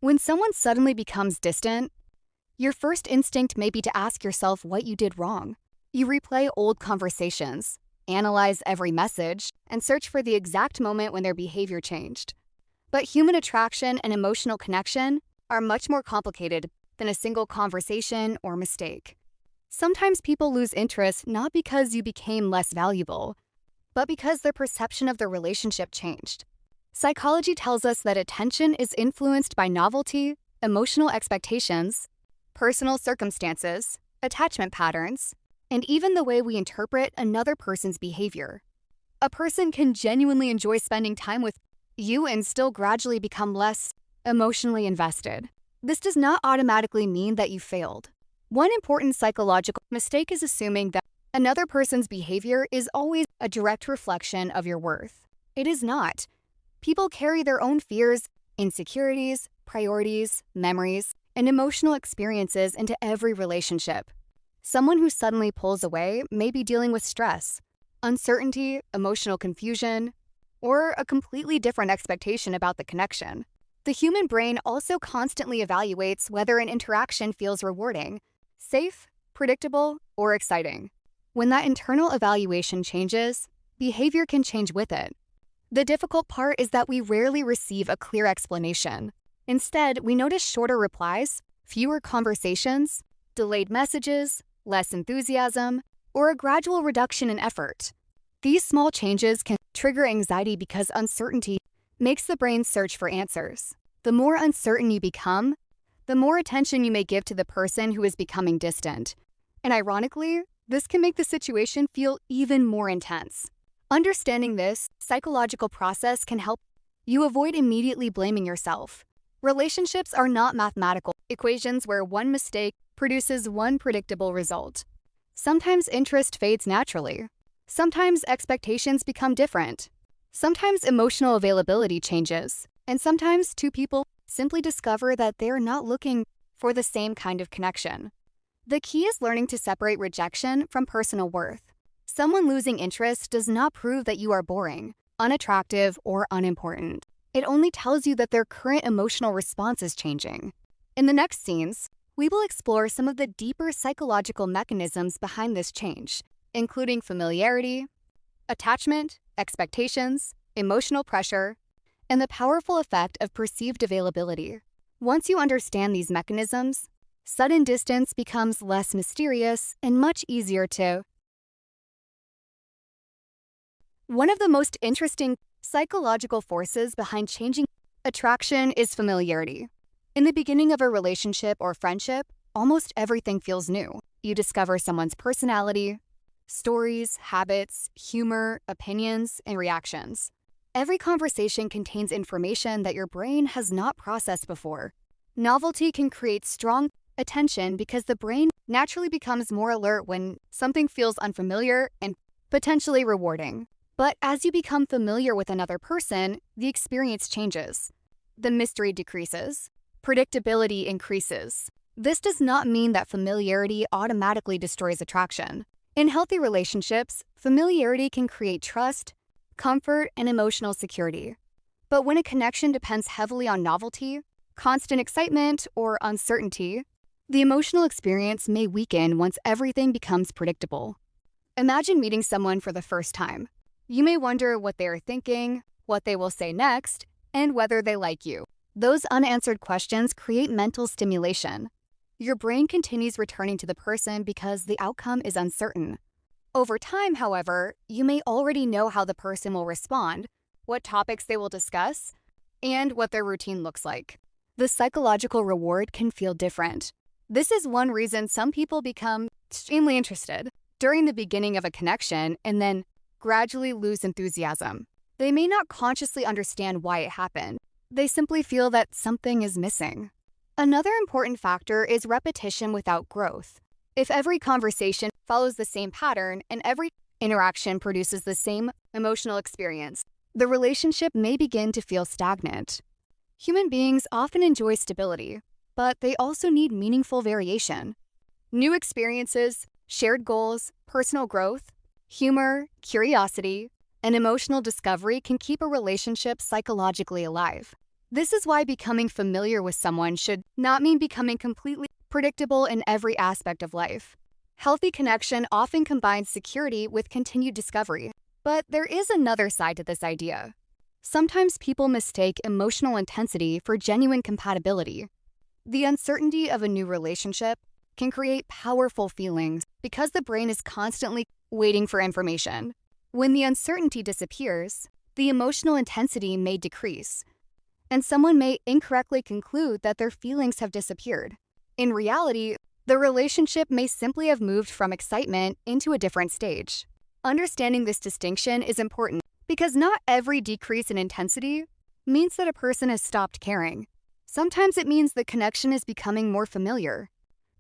When someone suddenly becomes distant, your first instinct may be to ask yourself what you did wrong. You replay old conversations, analyze every message, and search for the exact moment when their behavior changed. But human attraction and emotional connection are much more complicated than a single conversation or mistake. Sometimes people lose interest not because you became less valuable, but because their perception of the relationship changed. Psychology tells us that attention is influenced by novelty, emotional expectations, personal circumstances, attachment patterns, and even the way we interpret another person's behavior. A person can genuinely enjoy spending time with you and still gradually become less emotionally invested. This does not automatically mean that you failed. One important psychological mistake is assuming that another person's behavior is always a direct reflection of your worth. It is not. People carry their own fears, insecurities, priorities, memories, and emotional experiences into every relationship. Someone who suddenly pulls away may be dealing with stress, uncertainty, emotional confusion, or a completely different expectation about the connection. The human brain also constantly evaluates whether an interaction feels rewarding, safe, predictable, or exciting. When that internal evaluation changes, behavior can change with it. The difficult part is that we rarely receive a clear explanation. Instead, we notice shorter replies, fewer conversations, delayed messages, less enthusiasm, or a gradual reduction in effort. These small changes can trigger anxiety because uncertainty makes the brain search for answers. The more uncertain you become, the more attention you may give to the person who is becoming distant. And ironically, this can make the situation feel even more intense. Understanding this psychological process can help you avoid immediately blaming yourself. Relationships are not mathematical equations where one mistake produces one predictable result. Sometimes interest fades naturally. Sometimes expectations become different. Sometimes emotional availability changes. And sometimes two people simply discover that they're not looking for the same kind of connection. The key is learning to separate rejection from personal worth. Someone losing interest does not prove that you are boring, unattractive, or unimportant. It only tells you that their current emotional response is changing. In the next scenes, we will explore some of the deeper psychological mechanisms behind this change, including familiarity, attachment, expectations, emotional pressure, and the powerful effect of perceived availability. Once you understand these mechanisms, sudden distance becomes less mysterious and much easier to. One of the most interesting psychological forces behind changing attraction is familiarity. In the beginning of a relationship or friendship, almost everything feels new. You discover someone's personality, stories, habits, humor, opinions, and reactions. Every conversation contains information that your brain has not processed before. Novelty can create strong attention because the brain naturally becomes more alert when something feels unfamiliar and potentially rewarding. But as you become familiar with another person, the experience changes. The mystery decreases. Predictability increases. This does not mean that familiarity automatically destroys attraction. In healthy relationships, familiarity can create trust, comfort, and emotional security. But when a connection depends heavily on novelty, constant excitement, or uncertainty, the emotional experience may weaken once everything becomes predictable. Imagine meeting someone for the first time. You may wonder what they are thinking, what they will say next, and whether they like you. Those unanswered questions create mental stimulation. Your brain continues returning to the person because the outcome is uncertain. Over time, however, you may already know how the person will respond, what topics they will discuss, and what their routine looks like. The psychological reward can feel different. This is one reason some people become extremely interested during the beginning of a connection and then gradually lose enthusiasm. They may not consciously understand why it happened. They simply feel that something is missing. Another important factor is repetition without growth. If every conversation follows the same pattern and every interaction produces the same emotional experience, the relationship may begin to feel stagnant. Human beings often enjoy stability, but they also need meaningful variation. New experiences, shared goals, personal growth, humor, curiosity, and emotional discovery can keep a relationship psychologically alive. This is why becoming familiar with someone should not mean becoming completely predictable in every aspect of life. Healthy connection often combines security with continued discovery. But there is another side to this idea. Sometimes people mistake emotional intensity for genuine compatibility. The uncertainty of a new relationship can create powerful feelings because the brain is constantly waiting for information. When the uncertainty disappears, the emotional intensity may decrease, and someone may incorrectly conclude that their feelings have disappeared. In reality, the relationship may simply have moved from excitement into a different stage. Understanding this distinction is important because not every decrease in intensity means that a person has stopped caring. Sometimes it means the connection is becoming more familiar.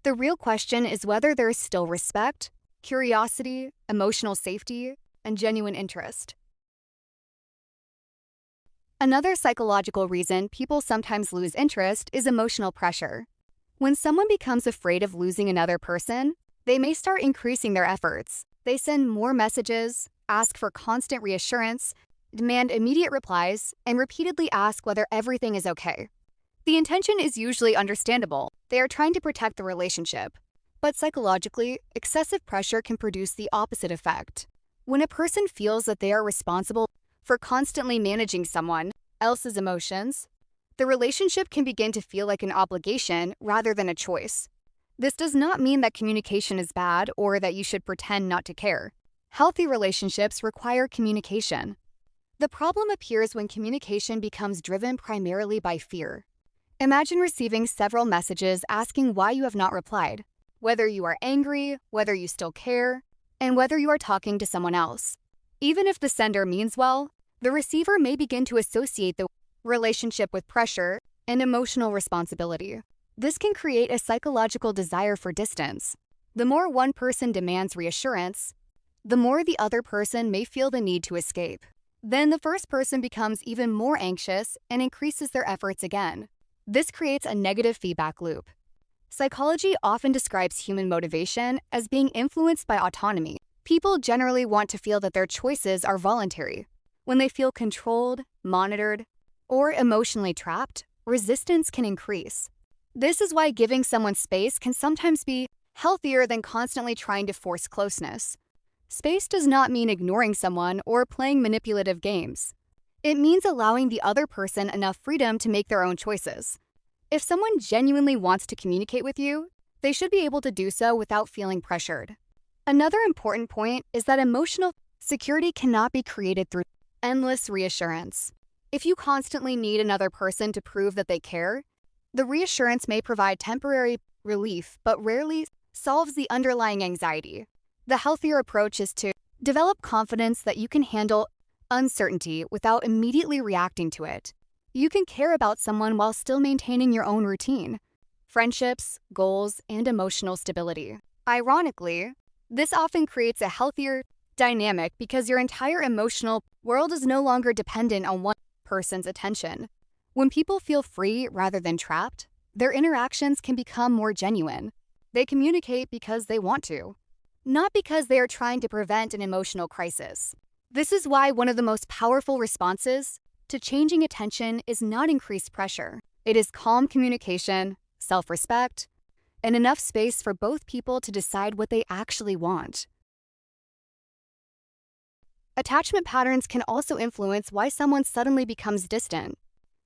The real question is whether there is still respect, curiosity, emotional safety, and genuine interest. Another psychological reason people sometimes lose interest is emotional pressure. When someone becomes afraid of losing another person, they may start increasing their efforts. They send more messages, ask for constant reassurance, demand immediate replies, and repeatedly ask whether everything is okay. The intention is usually understandable. They are trying to protect the relationship. But psychologically, excessive pressure can produce the opposite effect. When a person feels that they are responsible for constantly managing someone else's emotions, the relationship can begin to feel like an obligation rather than a choice. This does not mean that communication is bad or that you should pretend not to care. Healthy relationships require communication. The problem appears when communication becomes driven primarily by fear. Imagine receiving several messages asking why you have not replied, whether you are angry, whether you still care, and whether you are talking to someone else. Even if the sender means well, the receiver may begin to associate the relationship with pressure and emotional responsibility. This can create a psychological desire for distance. The more one person demands reassurance, the more the other person may feel the need to escape. Then the first person becomes even more anxious and increases their efforts again. This creates a negative feedback loop. Psychology often describes human motivation as being influenced by autonomy. People generally want to feel that their choices are voluntary. When they feel controlled, monitored, or emotionally trapped, resistance can increase. This is why giving someone space can sometimes be healthier than constantly trying to force closeness. Space does not mean ignoring someone or playing manipulative games. It means allowing the other person enough freedom to make their own choices. If someone genuinely wants to communicate with you, they should be able to do so without feeling pressured. Another important point is that emotional security cannot be created through endless reassurance. If you constantly need another person to prove that they care, the reassurance may provide temporary relief but rarely solves the underlying anxiety. The healthier approach is to develop confidence that you can handle uncertainty without immediately reacting to it. You can care about someone while still maintaining your own routine, friendships, goals, and emotional stability. Ironically, this often creates a healthier dynamic because your entire emotional world is no longer dependent on one person's attention. When people feel free rather than trapped, their interactions can become more genuine. They communicate because they want to, not because they are trying to prevent an emotional crisis. This is why one of the most powerful responses to changing attention is not increased pressure. It is calm communication, self-respect, and enough space for both people to decide what they actually want. Attachment patterns can also influence why someone suddenly becomes distant.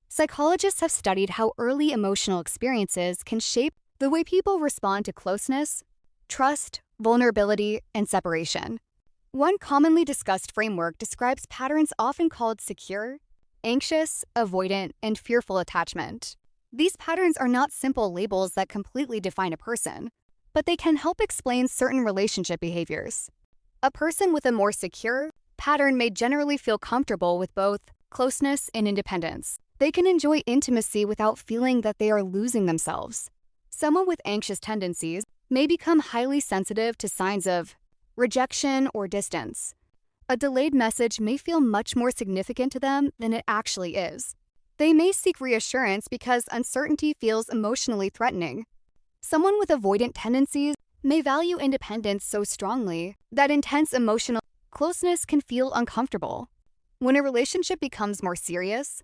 Psychologists have studied how early emotional experiences can shape the way people respond to closeness, trust, vulnerability, and separation. One commonly discussed framework describes patterns often called secure, anxious, avoidant, and fearful attachment. These patterns are not simple labels that completely define a person, but they can help explain certain relationship behaviors. A person with a more secure pattern may generally feel comfortable with both closeness and independence. They can enjoy intimacy without feeling that they are losing themselves. Someone with anxious tendencies may become highly sensitive to signs of rejection or distance. A delayed message may feel much more significant to them than it actually is. They may seek reassurance because uncertainty feels emotionally threatening. Someone with avoidant tendencies may value independence so strongly that intense emotional closeness can feel uncomfortable. When a relationship becomes more serious,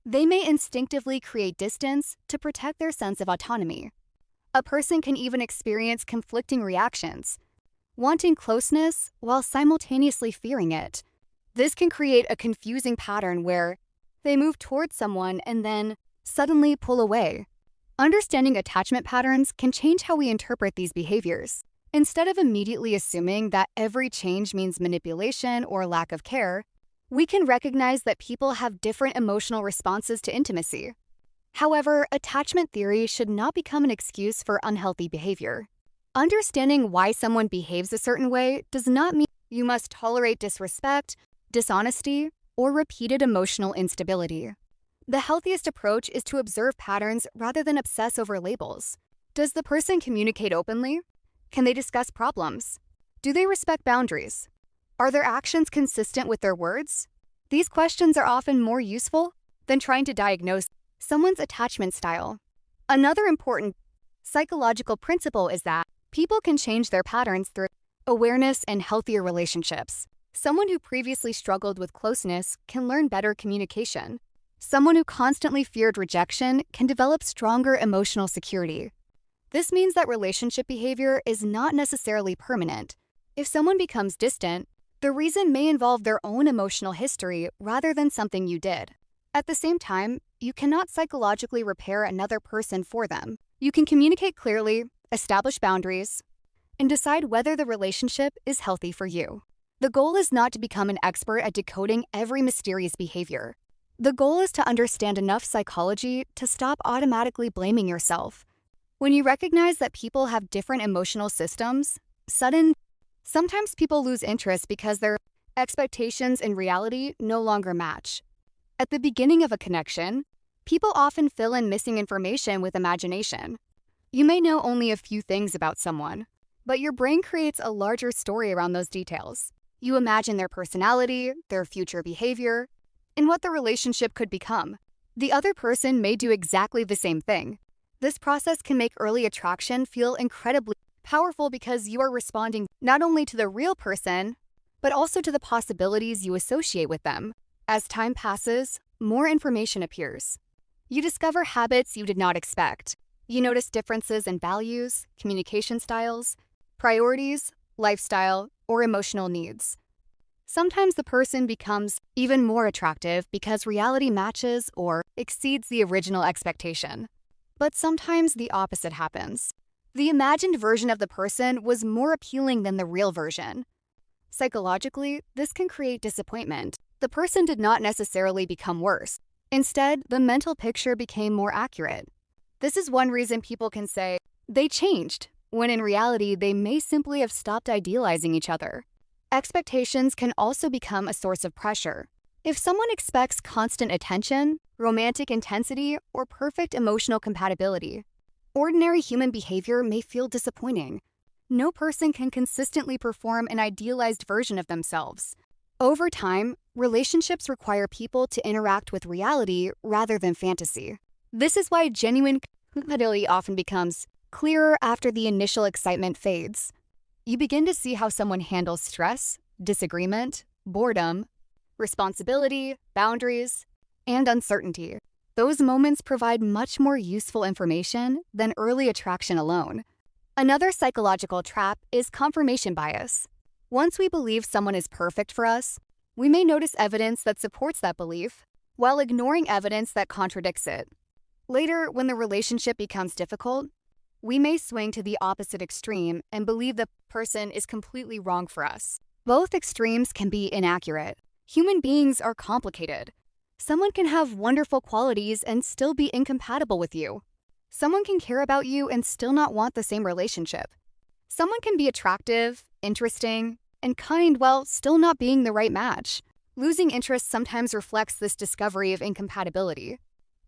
They may instinctively create distance to protect their sense of autonomy. A person can even experience conflicting reactions, wanting closeness while simultaneously fearing it. This can create a confusing pattern where they move towards someone and then suddenly pull away. Understanding attachment patterns can change how we interpret these behaviors. Instead of immediately assuming that every change means manipulation or lack of care, we can recognize that people have different emotional responses to intimacy. However, attachment theory should not become an excuse for unhealthy behavior. Understanding why someone behaves a certain way does not mean you must tolerate disrespect, dishonesty, or repeated emotional instability. The healthiest approach is to observe patterns rather than obsess over labels. Does the person communicate openly? Can they discuss problems? Do they respect boundaries? Are their actions consistent with their words? These questions are often more useful than trying to diagnose someone's attachment style. Another important psychological principle is that people can change their patterns through awareness and healthier relationships. Someone who previously struggled with closeness can learn better communication. Someone who constantly feared rejection can develop stronger emotional security. This means that relationship behavior is not necessarily permanent. If someone becomes distant, the reason may involve their own emotional history rather than something you did. At the same time, you cannot psychologically repair another person for them. You can communicate clearly, establish boundaries, and decide whether the relationship is healthy for you. The goal is not to become an expert at decoding every mysterious behavior. The goal is to understand enough psychology to stop automatically blaming yourself. When you recognize that people have different emotional systems, sometimes people lose interest because their expectations and reality no longer match. At the beginning of a connection, people often fill in missing information with imagination. You may know only a few things about someone, but your brain creates a larger story around those details. You imagine their personality, their future behavior, and what the relationship could become. The other person may do exactly the same thing. This process can make early attraction feel incredibly powerful because you are responding not only to the real person, but also to the possibilities you associate with them. As time passes, more information appears. You discover habits you did not expect. You notice differences in values, communication styles, priorities, lifestyle, or emotional needs. Sometimes the person becomes even more attractive because reality matches or exceeds the original expectation. But sometimes the opposite happens. The imagined version of the person was more appealing than the real version. Psychologically, this can create disappointment. The person did not necessarily become worse. Instead, the mental picture became more accurate. This is one reason people can say they changed, when in reality they may simply have stopped idealizing each other. Expectations can also become a source of pressure. If someone expects constant attention, romantic intensity, or perfect emotional compatibility, ordinary human behavior may feel disappointing. No person can consistently perform an idealized version of themselves. Over time, relationships require people to interact with reality rather than fantasy. This is why genuine compatibility often becomes clearer after the initial excitement fades. You begin to see how someone handles stress, disagreement, boredom, responsibility, boundaries, and uncertainty. Those moments provide much more useful information than early attraction alone. Another psychological trap is confirmation bias. Once we believe someone is perfect for us, we may notice evidence that supports that belief, while ignoring evidence that contradicts it. Later, when the relationship becomes difficult, we may swing to the opposite extreme and believe the person is completely wrong for us. Both extremes can be inaccurate. Human beings are complicated. Someone can have wonderful qualities and still be incompatible with you. Someone can care about you and still not want the same relationship. Someone can be attractive, interesting, and kind while still not being the right match. Losing interest sometimes reflects this discovery of incompatibility.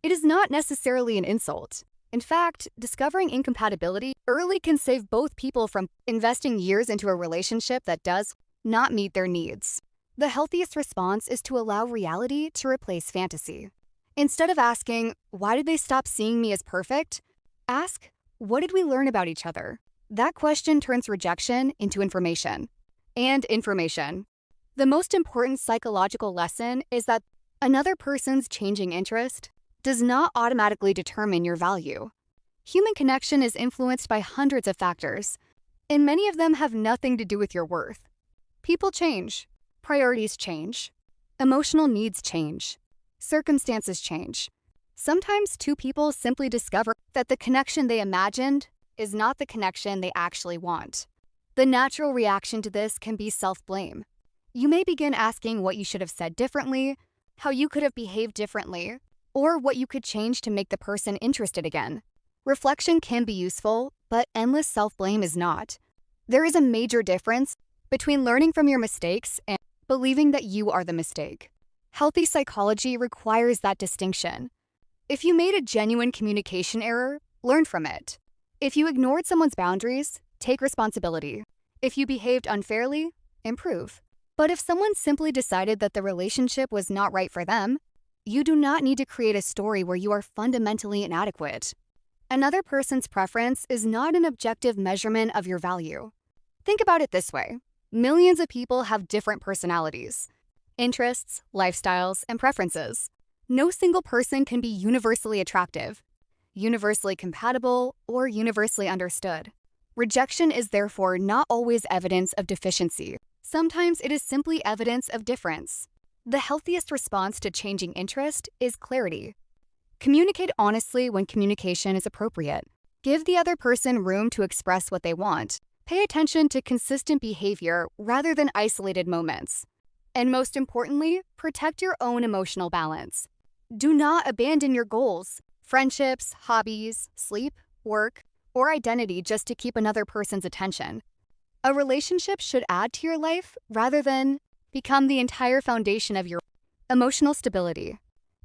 It is not necessarily an insult. In fact, discovering incompatibility early can save both people from investing years into a relationship that does not meet their needs. The healthiest response is to allow reality to replace fantasy. Instead of asking, "Why did they stop seeing me as perfect?" ask, "What did we learn about each other?" That question turns rejection into information. And information. The most important psychological lesson is that Another person's changing interest does not automatically determine your value. Human connection is influenced by hundreds of factors, and many of them have nothing to do with your worth. People change, priorities change, emotional needs change, circumstances change. Sometimes two people simply discover that the connection they imagined is not the connection they actually want. The natural reaction to this can be self-blame. You may begin asking what you should have said differently, how you could have behaved differently, or what you could change to make the person interested again. Reflection can be useful, but endless self-blame is not. There is a major difference between learning from your mistakes and believing that you are the mistake. Healthy psychology requires that distinction. If you made a genuine communication error, learn from it. If you ignored someone's boundaries, take responsibility. If you behaved unfairly, improve. But if someone simply decided that the relationship was not right for them, you do not need to create a story where you are fundamentally inadequate. Another person's preference is not an objective measurement of your value. Think about it this way. Millions of people have different personalities, interests, lifestyles, and preferences. No single person can be universally attractive, universally compatible, or universally understood. Rejection is therefore not always evidence of deficiency. Sometimes it is simply evidence of difference. The healthiest response to changing interest is clarity. Communicate honestly when communication is appropriate. Give the other person room to express what they want. Pay attention to consistent behavior rather than isolated moments. And most importantly, protect your own emotional balance. Do not abandon your goals, friendships, hobbies, sleep, work, or identity just to keep another person's attention. A relationship should add to your life rather than become the entire foundation of your emotional stability.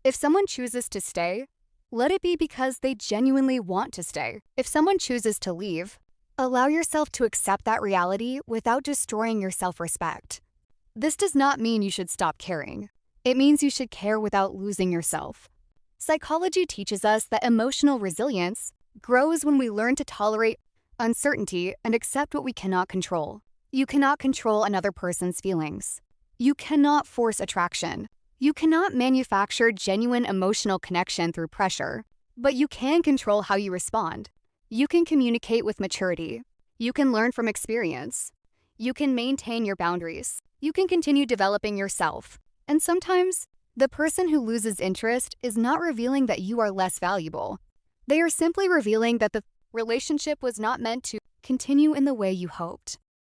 If someone chooses to stay, let it be because they genuinely want to stay. If someone chooses to leave, allow yourself to accept that reality without destroying your self-respect. This does not mean you should stop caring. It means you should care without losing yourself. Psychology teaches us that emotional resilience grows when we learn to tolerate uncertainty and accept what we cannot control. You cannot control another person's feelings. You cannot force attraction. You cannot manufacture genuine emotional connection through pressure, but you can control how you respond. You can communicate with maturity. You can learn from experience. You can maintain your boundaries. You can continue developing yourself. And sometimes, the person who loses interest is not revealing that you are less valuable. They are simply revealing that the relationship was not meant to continue in the way you hoped.